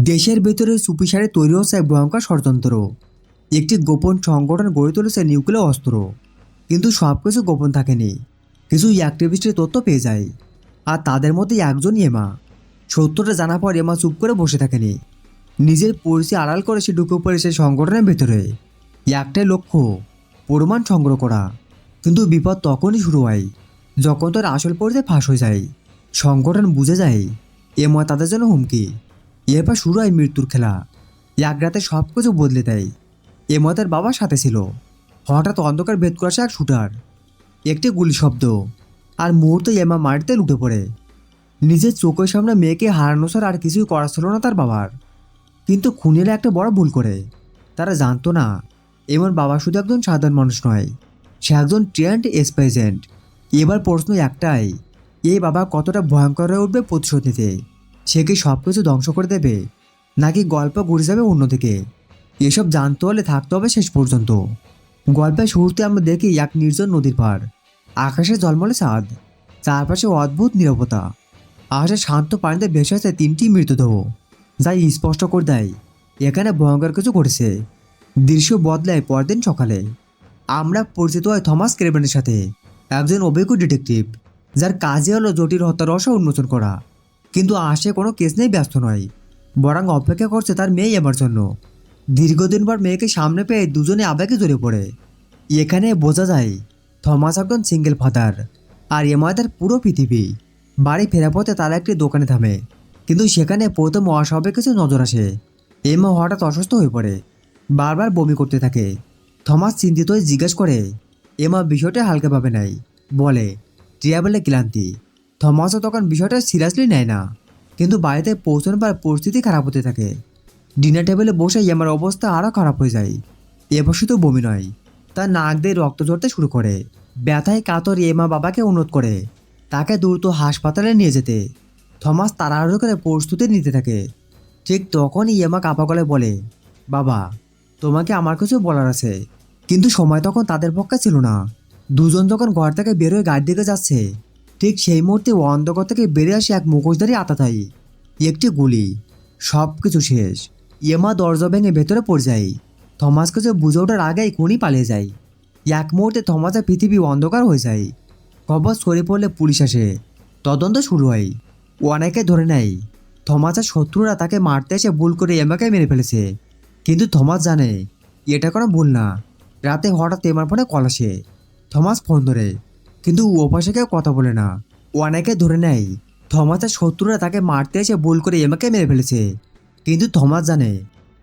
দেশের ভেতরে চুপিসারে তৈরি হচ্ছে এক ভয়ঙ্কর ষড়যন্ত্র। একটি গোপন সংগঠন গড়ে তুলেছে নিউক্লিয়ার অস্ত্র। কিন্তু সব কিছু গোপন থাকেনি। কিছু অ্যাক্টিভিস্টের তথ্য পেয়ে যায়, আর তাদের মধ্যে একজন এমা। সত্যটা জানার পর এমা চুপ করে বসে থাকেনি। নিজের পরিচয় আড়াল করে সে ঢুকে পড়ে সেই সংগঠনের ভেতরে। একটাই লক্ষ্য, প্রমাণ সংগ্রহ করা। কিন্তু বিপদ তখনই শুরু হয় যখন তার আসল পরিচয় ফাঁস হয়ে যায়। সংগঠন বুঝে যায় এমা তাদের জন্য হুমকি। এরপর শুরু হয় মৃত্যুর খেলা। এক রাতে সব কিছু বদলে দেয়। এমা তার বাবার সাথে ছিল। হঠাৎ অন্ধকার ভেদ করেছে এক শুটার। একটি গুলি শব্দ, আর মুহূর্তে এমা মাটিতে লুটে পড়ে। নিজের চোখের সামনে মেয়েকে হারানো ছাড়া আর কিছুই করা ছিল না তার বাবার। কিন্তু খুনিরা একটা বড় ভুল করে। তারা জানতো না এমন বাবা শুধু একজন সাধারণ মানুষ নয়, সে একজন ট্রেন্ড স্পাই এজেন্ট। এবার প্রশ্ন একটাই, এই বাবা কতটা ভয়ঙ্কর হয়ে উঠবে প্রতিশোধ নিতে? সে কি সব কিছু ধ্বংস করে দেবে, নাকি গল্প ঘুরে যাবে অন্যদিকে? এসব জানতে হলে থাকতে হবে শেষ পর্যন্ত। গল্পের শুরুতে আমরা দেখি এক নির্জন নদীর পাড়। আকাশে ঝলমলে চাঁদ, চারপাশে অদ্ভুত নীরবতা। আকাশে শান্ত পানিতে ভেসে আছে তিনটি মৃতদেহ, যা স্পষ্ট করে দেয় এখানে ভয়ঙ্কর কিছু ঘটেছে। দৃশ্য বদলায় পরদিন সকালে। আমরা পরিচিত হয় থমাস ক্রেভেনের সাথে, একজন অভিজ্ঞ ডিটেকটিভ যার কাজে হলো জটিল হত্যার রহস্য উন্মোচন করা। কিন্তু আসে কোনো কেস নেই ব্যস্ত নয়, বরং অপেক্ষা করছে তার মেয়ে এমার জন্য। দীর্ঘদিন পর মেয়েকে সামনে পেয়ে দুজনে আবেগে জড়িয়ে পড়ে। এখানে বোঝা যায় থমাস একজন সিঙ্গেল ফাদার, আর এমা তার পুরো পৃথিবী। বাড়ি ফেরা পথে তারা একটি দোকানে থামে, কিন্তু সেখানে প্রথম অস্বাভাবিক কিছু নজর আসে। এমা হঠাৎ অসুস্থ হয়ে পড়ে, বারবার বমি করতে থাকে। থমাস চিন্তিত হয়ে জিজ্ঞেস করে, এমা বিষয়টা হালকাভাবে নেয়, বলে ট্রাভেলে ক্লান্তি। থমাসও তখন বিষয়টা সিরিয়াসলি নেয় না, কিন্তু বাড়িতে পৌঁছানোর পর পরিস্থিতি খারাপ হতে থাকে। ডিনার টেবিলে বসে এমার অবস্থা আরও খারাপ হয়ে যায়। এবার শুধু বমি নয়, তার নাক দিয়ে রক্ত ঝরতে শুরু করে। ব্যথায় কাতর এমা বাবাকে অনুরোধ করে তাকে দ্রুত হাসপাতালে নিয়ে যেতে। থমাস তাড়াহুড়ো করে প্রস্তুতি নিতে থাকে। ঠিক তখনই এমা কাঁপা গলায় বলে, বাবা, তোমাকে আমার কিছু বলার আছে। কিন্তু সময় তখন তাদের পক্ষে ছিল না। দুজন যখন ঘর থেকে বেরোয় গাড়ির দিকে যাচ্ছে, ঠিক সেই মুহূর্তে অন্ধকার থেকে বেরিয়ে আসে এক মুখোশধারী আততায়ী। একটি গুলি, সব কিছু শেষ। এমা দরজা ভেঙে ভেতরে পড়ে যায়। থমাস কিছু বুঝে ওঠার আগেই খুনি পালিয়ে যায়। এক মুহূর্তে থমাসের পৃথিবী অন্ধকার হয়ে যায়। খবর ছড়িয়ে পড়লে পুলিশ আসে, তদন্ত শুরু হয়। অনেকে ধরে নেয় থমাসের শত্রুরা তাকে মারতে এসে ভুল করে এমাকে মেরে ফেলেছে। কিন্তু থমাস জানে এটা কোনো ভুল না। রাতে হঠাৎ এমার ফোনে কল আসে। থমাস ফোন ধরে, কিন্তু ওপাশে কেউ কথা বলে না। অনেকে ধরে নেয় থমাসের শত্রুরা তাকে মারতে এসে ভুল করে এমাকে মেরে ফেলেছে। কিন্তু থমাস জানে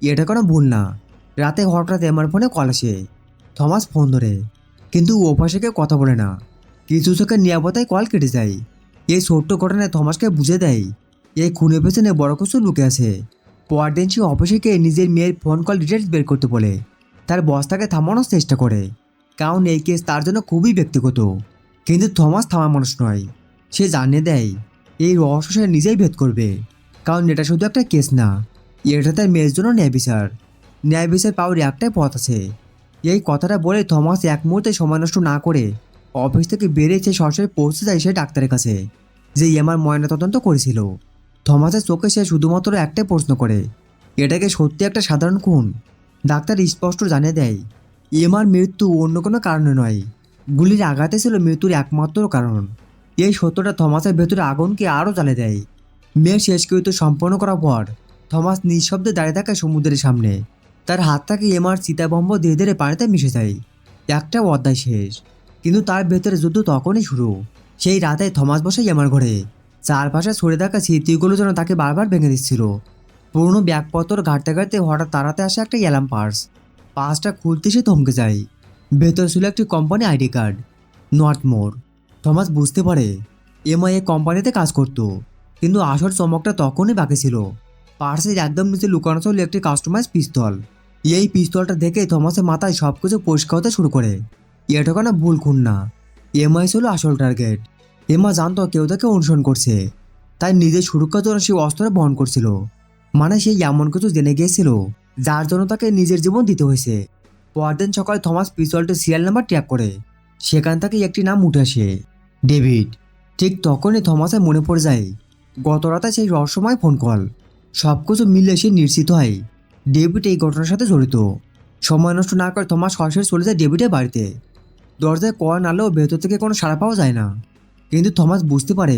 এটা কোনো ভুল না। রাতে হঠাৎ এমার ফোনে কল আসে। থমাস ফোন ধরে, কিন্তু ওপাশে কেউ কথা বলে না। কিছু চোখের নিরাপত্তায় কল কেটে যায়। এই ছোট্ট ঘটনায় থমাসকে বুঝে দেয় এই খুনের পেছনে বড় কিছু লুকে আছে। পরদিন সে অফিসে গিয়ে নিজের মেয়ের ফোন কল ডিটেলস বের করতে বলে। তার বস তাকে থামানোর চেষ্টা করে, কারণ এই কেস তার জন্য খুবই ব্যক্তিগত। কিন্তু থমাস থামার মানুষ নয়। সে জানিয়ে দেয় এই রহস্য সে নিজেই ভেদ করবে, কারণ এটা শুধু একটা কেস না, এটা তার মেয়ের জন্য ন্যায় বিচার। ন্যায় বিচার পাওয়ার একটাই পথ আছে। এই কথাটা বলে থমাস এক মুহূর্তে সময় নষ্ট না করে অফিস থেকে বেরিয়ে সে সরাসরি পৌঁছে যায় সেই ডাক্তারের কাছে, যে এমার ময়নাতদন্ত করেছিল। থমাসের চোখে সে শুধুমাত্র একটাই প্রশ্ন করে, এটাকে সত্যি একটা সাধারণ খুন? ডাক্তার স্পষ্ট জানিয়ে দেয় এমার মৃত্যু অন্য কোনো কারণে নয়, গুলির আঘাতে ছিল মৃত্যুর একমাত্র কারণ। এই সত্যটা থমাসের ভেতরে আগুনকে আরও জ্বালিয়ে দেয়। মেয়ের শেষকৃত্য সম্পন্ন করার পর থমাস নিঃশব্দে দাঁড়িয়ে থাকে সমুদ্রের সামনে। তার হাত থেকে এমার চিতাবম্ব ধীরে ধীরে পানিতে মিশে যায়। একটা অধ্যায় শেষ, কিন্তু তার ভেতরে যুদ্ধ তখনই শুরু। সেই রাতে থমাস বসে এমার ঘরে। চারপাশে ছড়ে থাকা স্মৃতিগুলো যেন তাকে বারবার ভেঙে দিচ্ছিল। পুরনো ব্যাগপত্র ঘাটতে ঘাটতে হঠাৎ তাড়াতে আসে একটা অ্যালার্ম পার্স। পার্সটা খুলতে সে থমকে যায়। ভেতর ছিল একটি কোম্পানি আইডি কার্ড, নর্থমোর। থমাস বুঝতে পারে এমা এই কোম্পানিতে কাজ করত। কিন্তু আসল চমকটা তখনই বাকি ছিল। পার্সের একদম নিচে লুকানো ছিল একটি কাস্টমাইজ পিস্তল। এই পিস্তলটা দেখে থমাসের মাথায় সবকিছু পরিষ্কার হতে শুরু করে। এটা কোনো ভুল খুন না, এমআই ছিল আসল টার্গেট। এমা জানতো কেউ তাকে অনুসরণ করছে, তাই নিজের সুরক্ষার জন্য সে অস্ত্র বহন করছিল। মানে সে এমন কিছু জেনে গিয়েছিল যার জন্য তাকে নিজের জীবন দিতে হয়েছে। পরদিন সকালে থমাস পিস্তলটির সিরিয়াল নাম্বার ট্র্যাক করে। সেখান থেকে একটি নাম উঠে আসে, ডেভিড। ঠিক তখনই থমাসের মনে পড়ে যায় গত রাতে সেই রহস্যময় ফোন কল। সব কিছু মিলে সে নিশ্চিত হয় ডেভিড এই ঘটনার সাথে জড়িত। সময় নষ্ট না করে থমাস সরাসরি চলে যায় ডেভিডের বাড়িতে। দরজায় কড়া নাড়লেও ভেতর থেকে কোনো সাড়া পাওয়া যায় না। কিন্তু থমাস বুঝতে পারে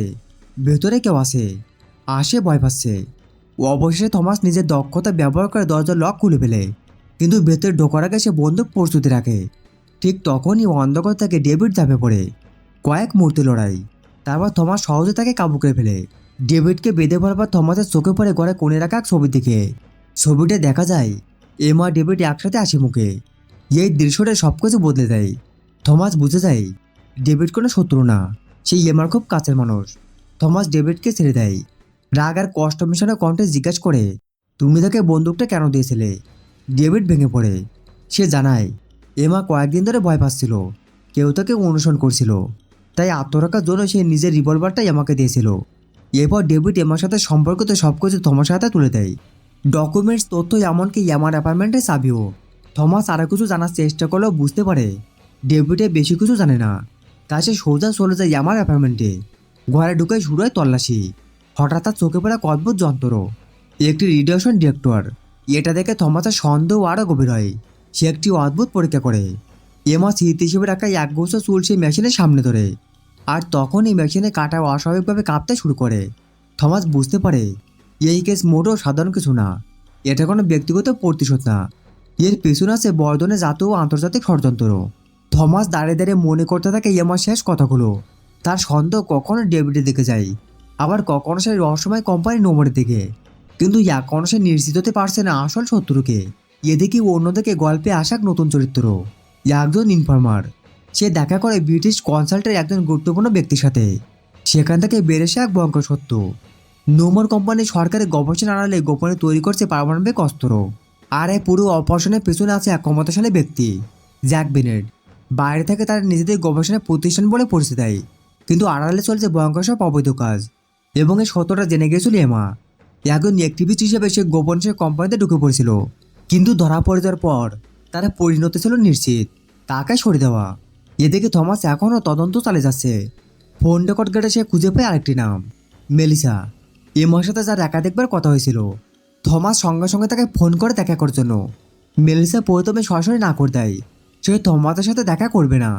ভেতরে কেউ আছে, আসে ভয় পাচ্ছে। অবশেষে থমাস নিজের দক্ষতা ব্যবহার করে দরজার লক খুলে ফেলে, কিন্তু ভেতরে ঢোকার আগে সে বন্দুক প্রস্তুতি রাখে। ঠিক তখনই অন্ধকার থেকে ডেভিড ঝাঁপে পড়ে। কয়েক মুহূর্তে লড়াই, তারপর থমাস সহজে তাকে কাবু করে ফেলে। ডেভিডকে বেঁধে পড়ার পর থমাসের চোখে পড়ে ঘরে কোণে রাখা এক ছবির দিকে। ছবিটা দেখা যায় এমা ডেভিড একসাথে হাসি মুখে। এই দৃশ্যটা সব কিছু বদলে দেয়। থমাস বুঝে যায় ডেভিড কোনো শত্রু না, সেই এমার খুব কাছের মানুষ। থমাস ডেভিডকে ছেড়ে দেয়। রাগ আর কষ্ট মিশানো কণ্ঠে জিজ্ঞাসা করে, তুমি তাকে বন্দুকটা কেন দিয়েছিলে? ডেভিড ভেঙে পড়ে। সে জানায় এমা কয়েকদিন ধরে ভয় পাচ্ছিল, কেউ তাকে অনুসরণ করছিল, তাই আত্মরক্ষার জন্য সে নিজের রিভলভারটাই আমাকে দিয়েছিল। এরপর ডেভিড এমার সাথে সম্পর্কিত সব কিছু থমাসের হাতে তুলে দেয়। ডকুমেন্টস, তথ্য, এমনকি এমার অ্যাপার্টমেন্টের চাবিও। থমাস আরও কিছু জানার চেষ্টা করলেও বুঝতে পারে ডেভিডে বেশি কিছু জানে না। তাই সে সোজা চলে যায় এমার অ্যাপার্টমেন্টে। ঘরে ঢুকে শুরু হয় তল্লাশি। হঠাৎ তার চোখে পড়া এক অদ্ভুত যন্ত্র, একটি রেডিয়েশন ডিটেক্টর। এটা দেখে থমাসের সন্দেহ আরও গভীর হয়। সে একটি অদ্ভুত পরীক্ষা করে। এমা স্মৃতি হিসেবে রাখা একগুচ্ছ চুল সেই মেশিনের সামনে ধরে, আর তখন এই মেশিনে কাটা অস্বাভাবিকভাবে কাঁপতে শুরু করে। থমাস বুঝতে পারে এই কেস মোটেও সাধারণ কিছু না, এটা কোনো ব্যক্তিগত প্রতিশোধ না, এর পেছনে আছে বড় ধরনের জাতীয় ও আন্তর্জাতিক ষড়যন্ত্র। থমাস দাঁড়িয়ে দাঁড়িয়ে মনে করতে থাকে এমার শেষ কথাগুলো। তার সন্দেহ কখনো ডেভিডের দিকে যায়, আবার কখনো সে রহস্যময় কোম্পানি নোমরের দিকে, কিন্তু এখনও সে নিশ্চিত হতে পারছে না আসল শত্রুকে। এদিকে অন্যদিকে গল্পে আসা এক নতুন চরিত্র, একজন ইনফর্মার। সে দেখা করে ব্রিটিশ কনসাল্টের একজন গুরুত্বপূর্ণ ব্যক্তির সাথে। সেখান থেকে বেড়েছে এক ভয়ঙ্কর সত্য, নোমর কোম্পানি সরকারি গবেষণা আড়ালে গোপনে তৈরি করছে পারমাণবিক অস্ত্র। আর এই পুরো অপারেশনের পেছনে আছে এক ক্ষমতাশালী ব্যক্তি, জ্যাক বেনেট। বাইরে থেকে তারা নিজেদের গবেষণা প্রতিষ্ঠান বলে পরিচয় দেয়, কিন্তু আড়ালে চলছে ভয়ঙ্কর সব অবৈধ কাজ। এবং এই সত্যটা জেনে গেছিল এমা। একজন অ্যাক্টিভিস্ট হিসেবে সে গোপন সে কোম্পানিতে ঢুকে পড়েছিল, কিন্তু ধরা পড়ে যাওয়ার পর তারা পরিণতি ছিল নিশ্চিত, তাকে সরিয়ে দেওয়া। এদিকে থমাস এখনও তদন্ত চালিয়ে যাচ্ছে। ফোন রেকর্ড ঘেটে সে খুঁজে পায় আরেকটি নাম, মেলিসা। এমার সাথে যার একাধিকবার কথা হয়েছিল। থমাস সঙ্গে সঙ্গে তাকে ফোন করে দেখা করার জন্য। মেলিসা প্রথমে সরাসরি না করে দেয়, সে থমাসের সাথে দেখা করবে না।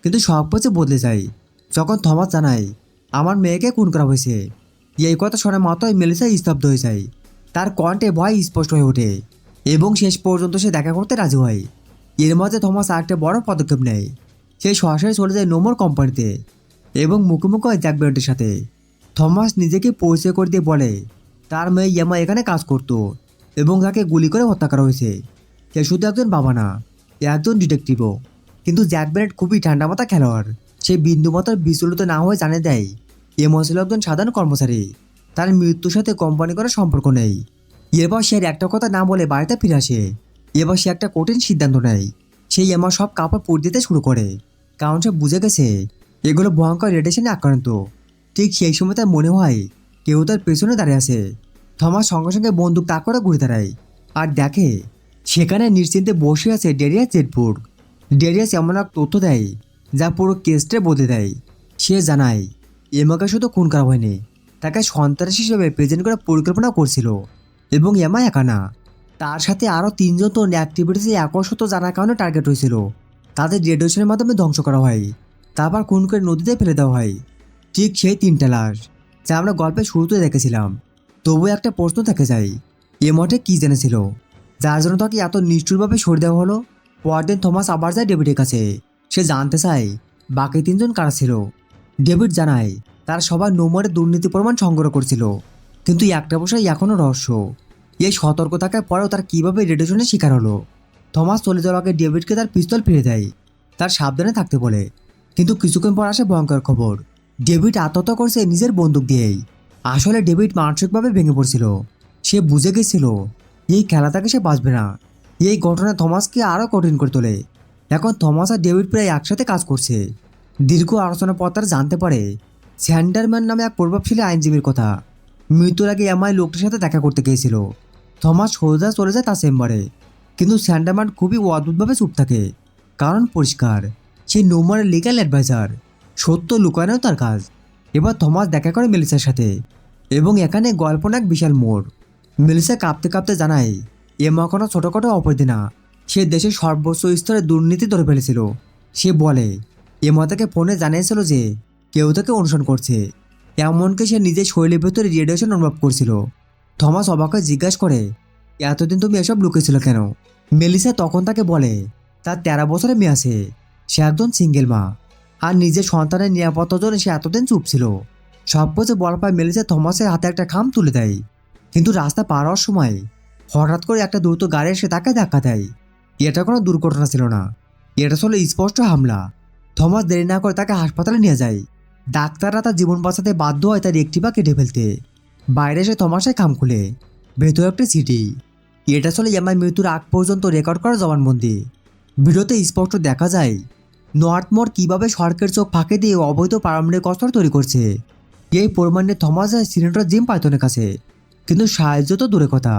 কিন্তু সব কিছু বদলে যায় যখন থমাস জানায় আমার মেয়েকে খুন করা হয়েছে। এই কথা শোনা মাত্রই মেলিসা স্তব্ধ হয়ে যায়। তার কণ্ঠে ভয় স্পষ্ট হয়ে ওঠে এবং শেষ পর্যন্ত সে দেখা করতে রাজি হয়। এর মাঝে থমাস আরেকটা বড় পদক্ষেপ নেয়। সে সরাসরি চলে যায় নোমর কোম্পানিতে এবং মুখোমুখি হয় জ্যাক বেনেটের সাথে। থমাস নিজেকে পরিচয় করে দিয়ে বলে তার মেয়ে ইয়ামা এখানে কাজ করতো এবং তাকে গুলি করে হত্যা করা হয়েছে। সে শুধু একজন বাবা না, একজন ডিটেকটিভও। কিন্তু জ্যাক বেনেট খুবই ঠান্ডা মাথা খেলোয়াড়। সে বিন্দুমাত্র বিচলিত না হয়ে জানিয়ে দেয় এমা ছিল একজন সাধারণ কর্মচারী, তার মৃত্যুর সাথে কোম্পানি করার সম্পর্ক নেই। এরপর সে আর একটা কথা না বলে বাড়িতে ফিরে আসে। এবার সে একটা কঠিন সিদ্ধান্ত নেয়। সেই এমা সব কাপড় পরে দিতে শুরু করে, কারণ সে বুঝে গেছে এগুলো ভয়ঙ্কর রেডিয়েশনে আক্রান্ত। ঠিক সেই সময় তার মনে হয় কেউ তার পেছনে দাঁড়িয়ে আছে। থমাস সঙ্গে সঙ্গে বন্দুক তাক করে ঘুরে দাঁড়ায় আর দেখে সেখানে নিশ্চিন্তে বসে আছে ডেরিয়াস জেটবুর্গ। ডেরিয়াস এমন এক তথ্য দেয় যা পুরো কেসটা বদলে দেয়। সে জানায় এমাকে শুধু খুন করা হয়নি, তাকে সন্ত্রাসী হিসেবে প্রেজেন্ট করার পরিকল্পনা করছিল। এবং এমা একা না, তার সাথে আরও তিনজন তরুণ অ্যাক্টিভিটিসে একশত জানার কারণে টার্গেট হয়েছিল। তাদের রেডিয়েশনের মাধ্যমে ধ্বংস করা হয়, তারপর খুন করে নদীতে ফেলে দেওয়া হয়। ঠিক সেই তিনটা লাশ যা আমরা গল্পের শুরুতে দেখেছিলাম। তবুও একটা প্রশ্ন থেকে যায়, এ মঠে কী জেনেছিল যার জন্য তাকে এত নিষ্ঠুরভাবে সরিয়ে দেওয়া হলো? পরদিন থমাস আবার যায় ডেভিডের কাছে। সে জানতে চায় বাকি তিনজন কারা ছিল। ডেভিড জানায় তারা সবাই নোমরের দুর্নীতি প্রমাণ সংগ্রহ করছিল, কিন্তু একটা বিষয় এখনও রহস্য। এই সতর্ক থাকার পরেও তার কীভাবে রেডিয়েশনের শিকার হলো। থমাস চলে যাওয়ার আগে ডেভিডকে তার পিস্তল ফিরে দেয়, তার সাবধানে থাকতে বলে। কিন্তু কিছুক্ষণ পর আসে ভয়ঙ্কর খবর, ডেভিড আত্মহত্যা করছে নিজের বন্দুক দিয়েই। আসলে ডেভিড মানসিকভাবে ভেঙে পড়ছিল। সে বুঝে গেছিল এই খেলা থেকে সে বাঁচবে না। এই ঘটনা থমাসকে আরও কঠিন করে তোলে। এখন থমাস আর ডেভিড প্রায় একসাথে কাজ করছে। দীর্ঘ আলোচনার পর তারা জানতে পারে স্যান্ডারম্যান নামে এক প্রভাবশালী আইনজীবীর কথা। মৃত্যুর আগে এমআই লোকটির সাথে দেখা করতে গিয়েছিল। থমাস সোজা চলে যায় তার চেম্বারে, কিন্তু স্যান্ডারম্যান খুবই অদ্ভুতভাবে চুপ থাকে। কারণ পরিষ্কার, সে নোমরের লিগ্যাল অ্যাডভাইজার। সত্য লুকানো তার কাজ। এবার থমাস দেখা করে মেলিসার সাথে এবং এখানে গল্প না এক বিশাল মোড়। মেলিসা কাঁপতে কাঁপতে জানায় এমা কোনো ছোটোখাটো অপরাধী না, সে দেশের সর্বোচ্চ স্তরে দুর্নীতি ধরে ফেলেছিল। সে বলে এমা তাকে ফোনে জানিয়েছিল যে কেউ তাকে অনুসরণ করছে, এমনকি সে নিজের শরীরের ভেতরে রেডিয়েশন অনুভব করছিল। থমাস অবাক হয়ে জিজ্ঞাসা করে এতদিন তুমি এসব লুকিয়েছিল কেন? মেলিসা তখন তাকে বলে তার 13 বছরের মেয়ে আছে, সে একজন সিঙ্গেল মা, আর নিজের সন্তানের নিরাপত্তার জন্য সে এতদিন চুপ ছিল। সব কিছু বলার পর মেলিসা থমাসের হাতে একটা খাম তুলে দেয়। কিন্তু রাস্তা পার হওয়ার সময় হঠাৎ করে একটা দ্রুত গাড়ি এসে তাকে ধাক্কা দেয়। এটা কোনো দুর্ঘটনা ছিল না, এটা ছিল স্পষ্ট হামলা। থমাস দেরি না করে তাকে হাসপাতালে নিয়ে যায়। ডাক্তাররা তার জীবন বাঁচাতে বাধ্য হয় তার একটি পা কেটে ফেলতে। বাইরে এসে থমাসের খাম খুলে ভেতরে একটি চিঠি। এটা ছিল এমার মৃত্যুর আগ পর্যন্ত রেকর্ড করা জবানবন্দি। ভিডিওতে স্পষ্ট দেখা যায় নর্থমোর কিভাবে সরকারের চোখ ফাঁকে দিয়ে অবৈধ পারমাণবিক অস্ত্র তৈরি করছে। এই প্রমাণ নিয়ে থমাস যায় সিনেটর জিম পাইথনের কাছে, কিন্তু সাহায্য তো দূরে কথা।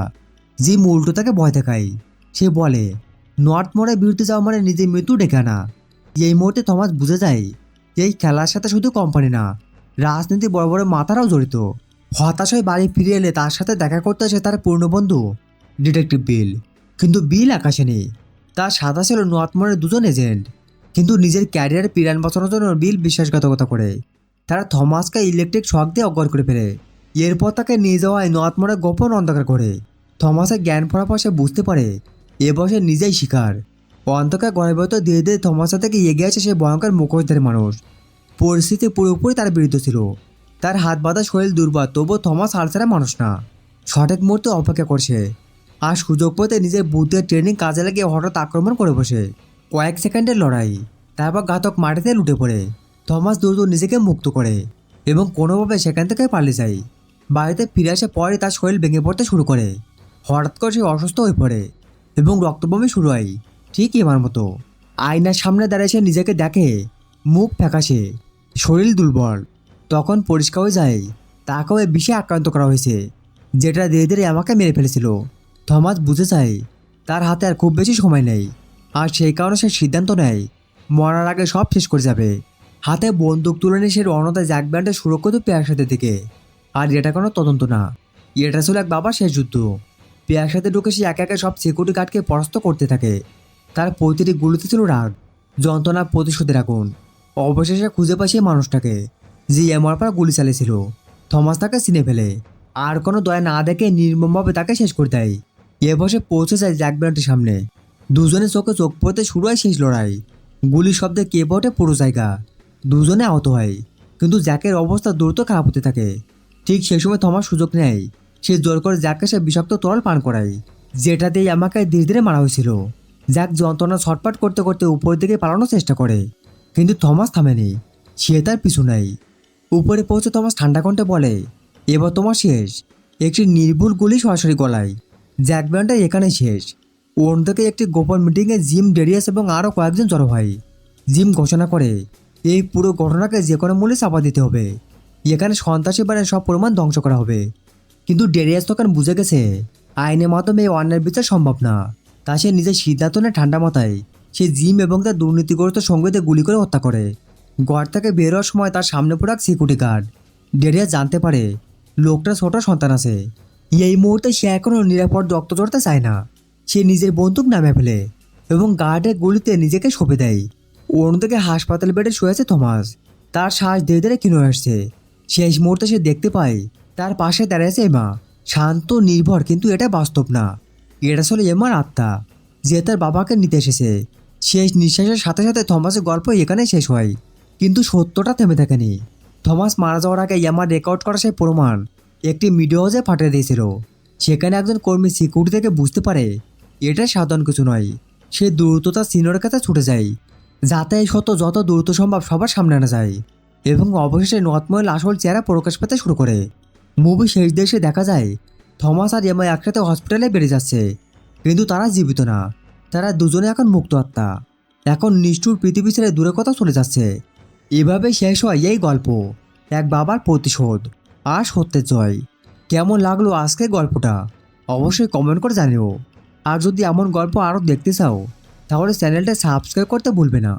জিম উল্টো তাকে ভয় দেখায়। সে বলে নর্থমোরের বিরুদ্ধে যাওয়া মানে নিজের মৃত্যু ডেকে আনা। এই মুহূর্তে থমাস বুঝে যায় এই খেলার সাথে শুধু কোম্পানি না, রাজনীতি বড় বড় মাথারাও জড়িত। হতাশ হয়ে বাড়ি ফিরে এলে তার সাথে দেখা করতে আসে তার পূর্ণ বন্ধু ডিটেকটিভ বিল। কিন্তু বিল আকাশে নেই। তার সাথে ছিল নর্থমোরের দুজন এজেন্ট। কিন্তু নিজের ক্যারিয়ারে পিরান বাঁচানোর জন্য বিল বিশ্বাসঘাতকতা করে। তারা থমাসকে ইলেকট্রিক শক দিয়ে অজ্ঞান করে ফেলে। এরপর তাকে নিয়ে যাওয়া হয় নর্থমোরের গোপন অন্ধকার করে। থমাসের জ্ঞান ফেরার পর সে বুঝতে পারে এ বয়সে নিজেই শিকার। অন্ধকার ঘরের ভেতর ধীরে ধীরে থমাসের থেকে এগিয়ে আসে সে ভয়ঙ্কর মুখোশধারী মানুষ। পরিস্থিতি পুরোপুরি তার বিরুদ্ধে ছিল। তার হাত বাঁধা শরীর দুর্বল, তবুও থমাস হাল ছাড়া মানুষ না। সঠিক মুহূর্তে অপেক্ষা করছে, আর সুযোগ পেতে নিজের বুদ্ধি ট্রেনিং কাজে লাগিয়ে হঠাৎ আক্রমণ করে বসে। কয়েক সেকেন্ডের লড়াই, তারপর ঘাতক মাটিতে লুটে পড়ে। থমাস দ্রুত নিজেকে মুক্ত করে এবং কোনোভাবে সেখান থেকে পালিয়ে যায়। বাড়িতে ফিরে আসে পরে তার শরীর ভেঙে পড়তে শুরু করে। হঠাৎ করে সে অসুস্থ হয়ে পড়ে এবং রক্তবমি শুরু হয়, ঠিক এবার মতো। আয়নার সামনে দাঁড়িয়ে সে নিজেকে দেখে, মুখ ফ্যাকাশে, শরীর দুর্বল। তখন পরিষ্কার হয়ে যায় তাকেও এই বিষে আক্রান্ত করা হয়েছে, যেটা ধীরে ধীরে আমাকে মেরে ফেলেছিল। থমাস বুঝে যায় তার হাতে আর খুব বেশি সময় নেই, আর সেই কারণে সে সিদ্ধান্ত নেয় মরার আগে সব শেষ করে যাবে। হাতে বন্দুক তুলে নিয়ে সে রওনা দেয় জ্যাক ব্যান্ডের সুরক্ষিত প্যাকসাথে দিকে। আর এটা কোনো তদন্ত না, এটা ছিল এক বাবার শেষ যুদ্ধ। প্যাকসাথে ঢুকে সে একে একে সব সিকিউরিটি গার্ডকে পরাস্ত করতে থাকে। তার প্রতিটি গুলিতে ছিল রাগ, যন্ত্রণা, প্রতিশোধের আগুন। অবশেষে খুঁজে পায় সেই মানুষটাকে যে এমার পর গুলি চালিয়েছিল। থমাস তাকে চিনে ফেলে, আর কোনো দয়া না দেখে নির্মমভাবে তাকে শেষ করে দেয়। এবার সে পৌঁছে যায় জ্যাক ব্যান্ডের সামনে। দুজনের চোখে চোখ পড়তে শুরু হয় শেষ লড়াই। গুলির শব্দে কেঁপে ওঠে পুরো জায়গা। দুজনে আহত হয়, কিন্তু জ্যাকের অবস্থা দ্রুত খারাপ হতে থাকে। ঠিক সেই সময় থমাস সুযোগ নেয়। সে জোর করে জ্যাককে সে বিষাক্ত তরল পান করায়, যেটাতেই আমাকে ধীরে ধীরে মারা হয়েছিল। জ্যাক যন্ত্রণা ছটফট করতে করতে উপরের দিকে পালানোর চেষ্টা করে, কিন্তু থমাস থামেনি। সে তার পিছু নেয়। উপরে পৌঁছে থমাস ঠান্ডা কণ্ঠে বলে এবার তোমার শেষ। একটি নির্ভুল গুলি সরাসরি গলায়। জ্যাক ব্যান্ডটা এখানেই শেষ। অন্যদিকে একটি গোপন মিটিংয়ে জিম, ডেরিয়াস এবং আরও কয়েকজন জড়ো হয়। জিম ঘোষণা করে এই পুরো ঘটনাকে যে কোনো মূল্যে চাপা দিতে হবে। এখানে সন্ত্রাসী বানের সব প্রমাণ ধ্বংস করা হবে। কিন্তু ডেরিয়াস তখন বুঝে গেছে আইনের মাধ্যমে এই অন্যায়ের বিচার সম্ভব না। তা সে নিজের সিদ্ধান্ত নেয় ঠান্ডা মাথায়। সে জিম এবং তার দুর্নীতিগ্রস্ত সঙ্গীদের গুলি করে হত্যা করে। ঘর থেকে বের হওয়ার সময় তার সামনে পড়ে এক সিকিউরিটি গার্ড। ডেরিয়াস জানতে পারে লোকটার ছোট সন্তান আছে। এই মুহূর্তে সে এখনও নিরাপদ রক্ত জড়তে চায় না। সে নিজের বন্দুক নামে ফেলে এবং গার্ডের গুলিতে নিজেকে সঁপে দেয়। অন্যদিকে হাসপাতাল বেডে শুয়ে আছে থমাস। তার শ্বাস ধীরে ধীরে ক্ষীণ হয়ে আসছে। শেষ মুহূর্তে সে দেখতে পায় তার পাশে দাঁড়িয়ে আছে এমা, শান্ত, নির্ভর, কিন্তু এটা বাস্তব না। এটা ছিল এমার আত্মা, যে তার বাবাকে নিতে এসেছে। শেষ নিঃশ্বাসের সাথে সাথে থমাসের গল্প এখানে শেষ হয়, কিন্তু সত্যটা থেমে থাকেনি। থমাস মারা যাওয়ার আগে এমার রেকর্ড করা সেই প্রমাণ একটি মিডিয়া হাউসে পাঠিয়ে দিয়েছিল। সেখানে একজন কর্মী সিকিউরিটি থেকে বুঝতে পারে এটা সাধারণ কিছু নয়। সে দ্রুত তার সিনিয়রের কাছে ছুটে যায়, যাতে এই সত্য যত দ্রুত সম্ভব সবার সামনে আনা যায়। এবং অবশেষে নর্থমোরের আসল চেহারা প্রকাশ পেতে শুরু করে। মুভি শেষ দেশে দেখা যায় থমাস আর এমা একসাথে হসপিটালে বেরিয়ে যাচ্ছে, কিন্তু তারা জীবিত না। তারা দুজনে এখন মুক্ত আত্মা, এখন নিষ্ঠুর পৃথিবী ছেড়ে দূরে কথা চলে যাচ্ছে। এভাবে শেষ হয় এই গল্প, এক বাবার প্রতিশোধ আর সত্যের জয়। কেমন লাগলো আজকের গল্পটা অবশ্যই কমেন্ট করে জানিও। আর যদি এমন গল্প আরও দেখতে চাও তাহলে চ্যানেলটা সাবস্ক্রাইব করতে ভুলবে না।